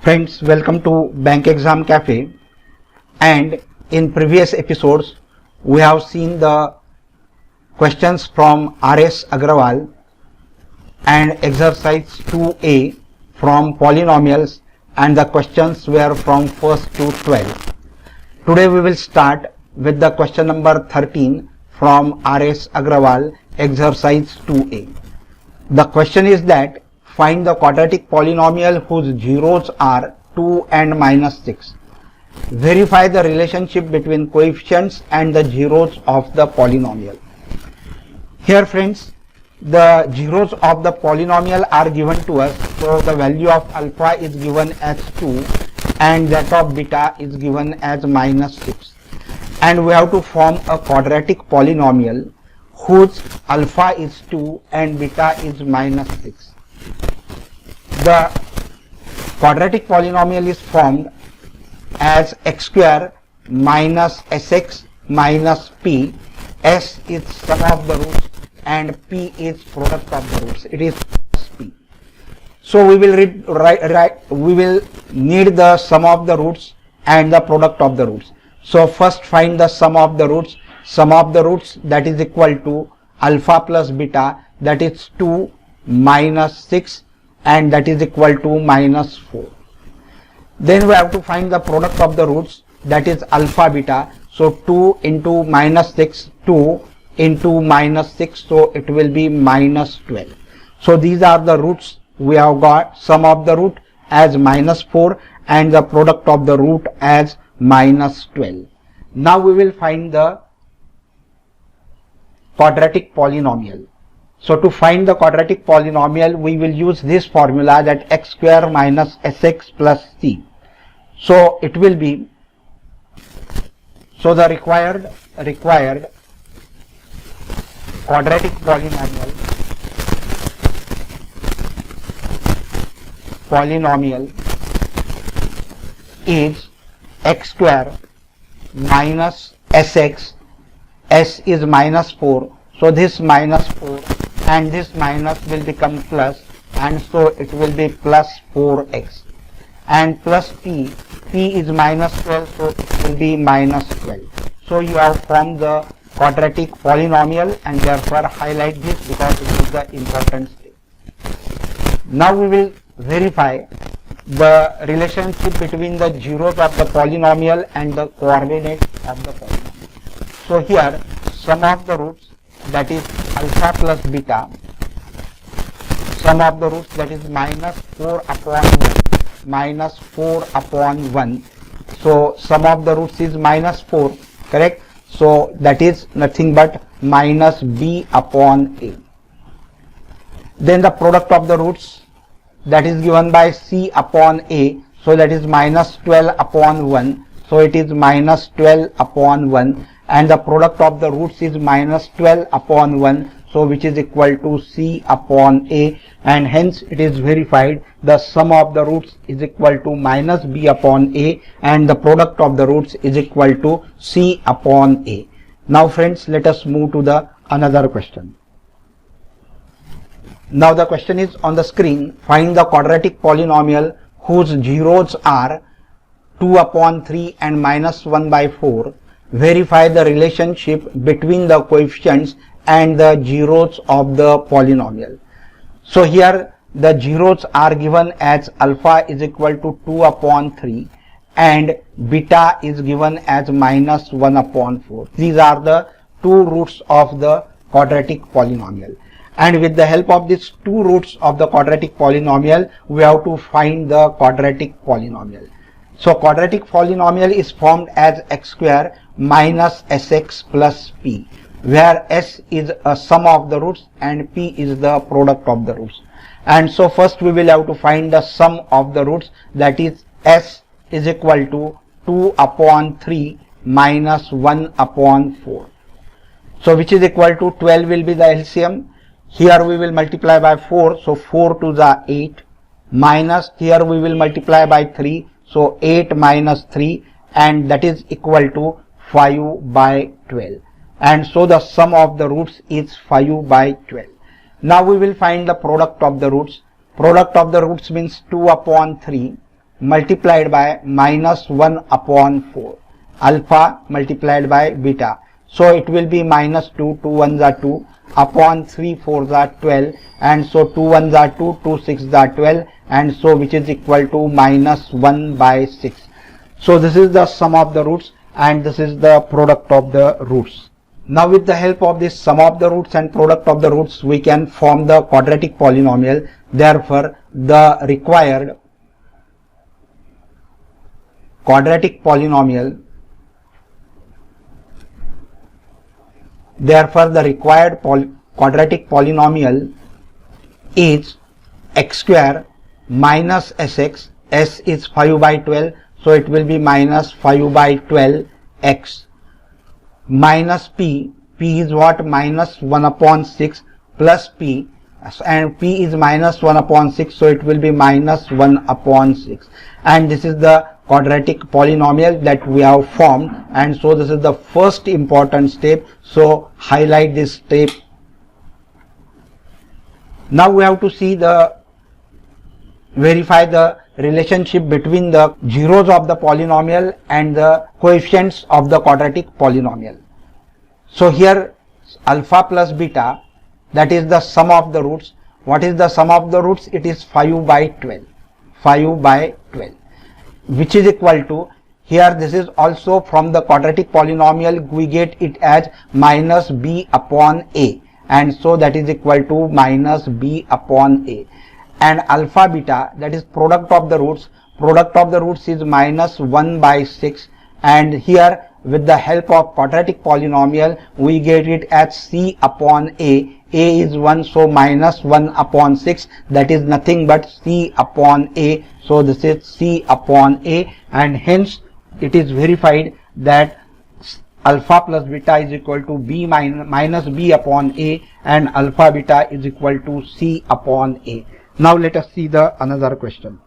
Friends, welcome to Bank Exam Cafe. And in previous episodes, we have seen the questions from R.S. Agrawal and exercise 2A from polynomials, and the questions were from 1st to 12. Today we will start with the question number 13 from R.S. Agrawal, exercise 2A. The question is that find the quadratic polynomial whose zeros are 2 and minus 6. Verify the relationship between coefficients and the zeros of the polynomial. Here friends, the zeros of the polynomial are given to us. So the value of alpha is given as 2 and that of beta is given as minus 6. And we have to form a quadratic polynomial whose alpha is 2 and beta is minus 6. The quadratic polynomial is formed as x square minus sx minus p. S is sum of the roots and p is product of the roots. It is plus p. So we will we will need the sum of the roots and the product of the roots. So first find the sum of the roots. Sum of the roots, that is equal to alpha plus beta, that is 2 minus 6, and that is equal to minus 4. Then we have to find the product of the roots, that is alpha beta. So 2 into minus 6, 2 into minus 6, so it will be minus 12. So these are the roots. We have got sum of the root as minus 4 and the product of the root as minus 12. Now we will find the quadratic polynomial. So to find the quadratic polynomial, we will use this formula, that x square minus sx plus c. So it will be, so the required quadratic polynomial is x square minus sx. S is minus 4, so this minus 4 and this minus will become plus, and so it will be plus 4x, and plus p is minus 12, so it will be minus 12. So you have formed the quadratic polynomial, and therefore highlight this because it is the important step. Now we will verify the relationship between the zeros of the polynomial and the coordinates of the polynomial. So here sum of the roots, that is alpha plus beta, sum of the roots, that is minus 4 upon 1, so sum of the roots is minus 4, correct? So that is nothing but minus b upon a. Then the product of the roots, that is given by c upon a, so that is minus 12 upon 1, so it is minus 12 upon 1, and the product of the roots is minus 12 upon 1, so which is equal to c upon a, and hence it is verified the sum of the roots is equal to minus b upon a and the product of the roots is equal to c upon a. Now friends, let us move to the another question. Now the question is on the screen. Find the quadratic polynomial whose zeros are 2 upon 3 and minus 1 by 4. Verify the relationship between the coefficients and the zeros of the polynomial. So here the zeros are given as alpha is equal to 2 upon 3 and beta is given as minus 1 upon 4. These are the two roots of the quadratic polynomial. And with the help of these two roots of the quadratic polynomial, we have to find the quadratic polynomial. So quadratic polynomial is formed as x square minus sx plus p, where s is a sum of the roots and p is the product of the roots. And so first we will have to find the sum of the roots, that is s is equal to 2 upon 3 minus 1 upon 4. So which is equal to 12 will be the LCM. Here we will multiply by 4, so 4 to the 8, minus here we will multiply by 3, so 8 minus 3, and that is equal to 5 by 12. And so the sum of the roots is 5 by 12. Now we will find the product of the roots. Product of the roots means 2 upon 3 multiplied by minus 1 upon 4, alpha multiplied by beta. So it will be minus 2, 2 1s are 2, upon 3 4s are 12, and so 2 1s are 2, 2 6s are 12, and so which is equal to minus 1 by 6. So this is the sum of the roots and this is the product of the roots. Now with the help of this sum of the roots and product of the roots, we can form the quadratic polynomial. Therefore the required quadratic polynomial quadratic polynomial is x square minus sx. S is 5 by 12, so it will be minus 5 by 12 x minus p. P is what? Minus 1 upon 6 plus p, and p is minus 1 upon 6, so it will be minus 1 upon 6. And this is the quadratic polynomial that we have formed, and so this is the first important step. So highlight this step. Now we have to see verify the relationship between the zeros of the polynomial and the coefficients of the quadratic polynomial. So here alpha plus beta, that is the sum of the roots. What is the sum of the roots? It is 5 by 12, 5 by 12, which is equal to, here this is also from the quadratic polynomial, we get it as minus b upon a, and so that is equal to minus b upon a. And alpha beta, that is product of the roots is minus 1 by 6, and here with the help of quadratic polynomial we get it as c upon a. A is 1, so minus 1 upon 6, that is nothing but c upon a. So this is c upon a, and hence it is verified that alpha plus beta is equal to b minus b upon a, and alpha beta is equal to c upon a. Now let us see the another question.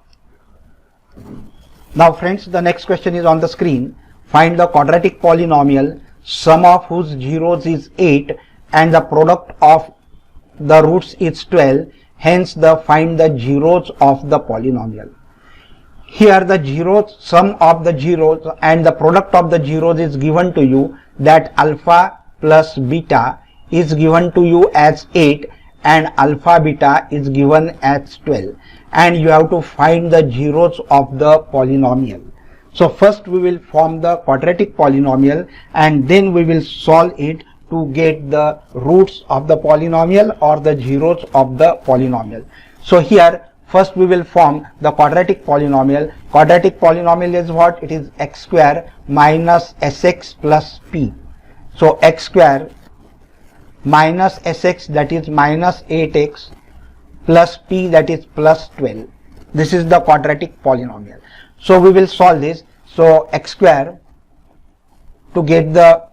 Now friends, the next question is on the screen. Find the quadratic polynomial, sum of whose zeros is 8 and the product of the roots is 12. Hence find the zeros of the polynomial. Here the zeros, sum of the zeros and the product of the zeros is given to you, that alpha plus beta is given to you as 8 and alpha beta is given as 12, and you have to find the zeros of the polynomial. So first we will form the quadratic polynomial and then we will solve it to get the roots of the polynomial or the zeros of the polynomial. So here first we will form the quadratic polynomial. Quadratic polynomial is what? It is x square minus sx plus p. So x square minus sx, that is minus 8x, plus p, that is plus 12. This is the quadratic polynomial. So we will solve this. So x square, to get the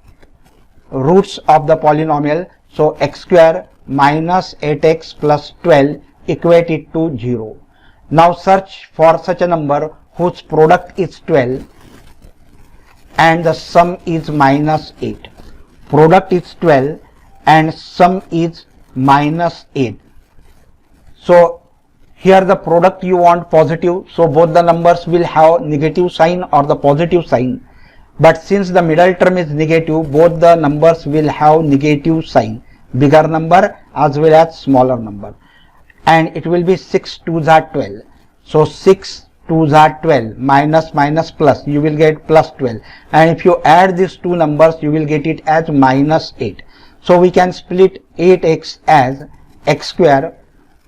roots of the polynomial, so x square minus 8x plus 12 equate it to 0. Now search for such a number whose product is 12 and the sum is minus 8. Product is 12 and sum is minus 8. So here the product you want positive, so both the numbers will have negative sign or the positive sign. But since the middle term is negative, both the numbers will have negative sign, bigger number as well as smaller number. And it will be 6 2s are 12. So 6 2s are 12, minus minus plus, you will get plus 12. And if you add these two numbers, you will get it as minus 8. So we can split 8x as x square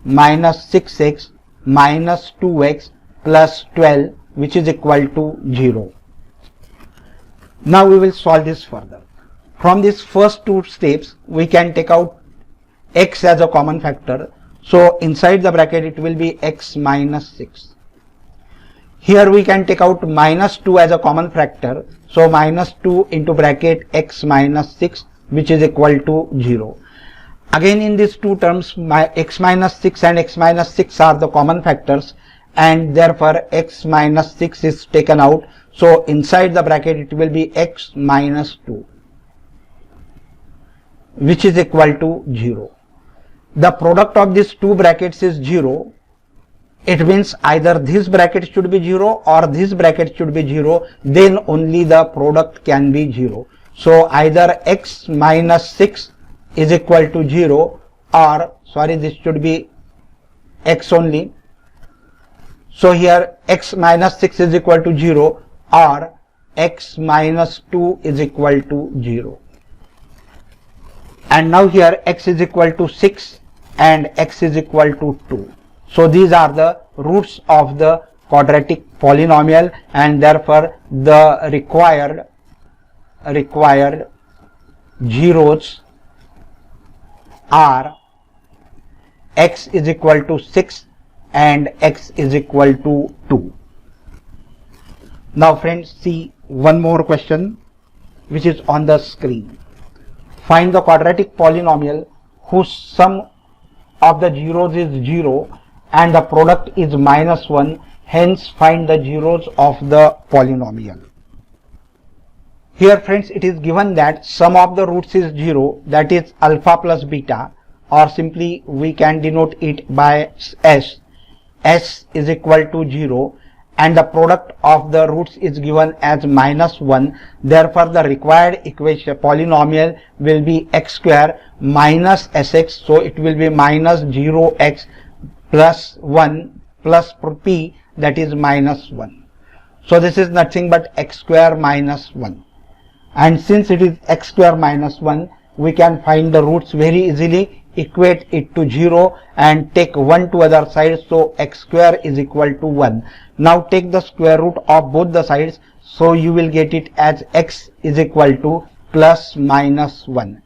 minus 6x minus 2x plus 12, which is equal to 0. Now we will solve this further. From these first two steps, we can take out x as a common factor. So inside the bracket it will be x minus 6. Here we can take out minus 2 as a common factor. So minus 2 into bracket x minus 6, which is equal to 0. Again in these two terms, x minus 6 and x minus 6 are the common factors, and therefore x minus 6 is taken out. So inside the bracket it will be x minus 2, which is equal to 0. The product of these two brackets is 0, it means either this bracket should be 0 or this bracket should be 0, then only the product can be 0. So either x minus 6 is equal to 0, or sorry, this should be x only. So here x minus 6 is equal to 0, or x minus 2 is equal to 0. And now here x is equal to 6 and x is equal to 2. So these are the roots of the quadratic polynomial, and therefore the required zeros are x is equal to 6 and x is equal to 2. Now friends, see one more question which is on the screen. Find the quadratic polynomial whose sum of the zeros is 0 and the product is minus 1, hence find the zeros of the polynomial. Here friends, it is given that sum of the roots is 0, that is alpha plus beta, or simply we can denote it by s. S is equal to 0 and the product of the roots is given as minus 1. Therefore the required equation polynomial will be x square minus sx, so it will be minus 0x plus 1 plus p, that is minus 1. So this is nothing but x square minus 1. And since it is x square minus 1, we can find the roots very easily, equate it to 0 and take 1 to other side, so x square is equal to 1. Now take the square root of both the sides, so you will get it as x is equal to plus minus 1,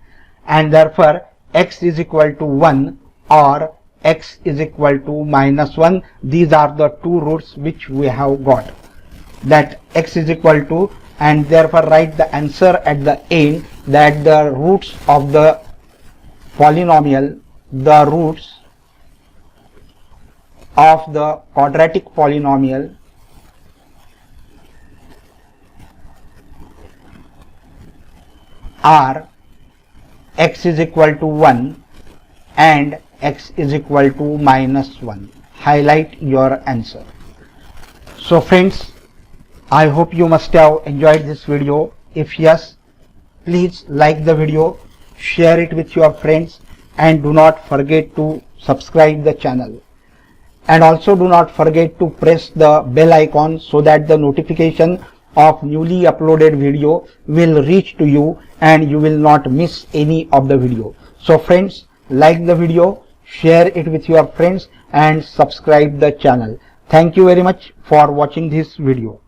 and therefore x is equal to 1 or x is equal to minus 1. These are the two roots which we have got, that x is equal to, and therefore write the answer at the end, that the roots of the polynomial, the roots of the quadratic polynomial are x is equal to 1 and x is equal to minus 1. Highlight your answer. So friends, I hope you must have enjoyed this video. If yes, please like the video, share it with your friends, and do not forget to subscribe the channel. And also do not forget to press the bell icon so that the notification of newly uploaded video will reach to you and you will not miss any of the video. So friends, like the video, share it with your friends and subscribe the channel. Thank you very much for watching this video.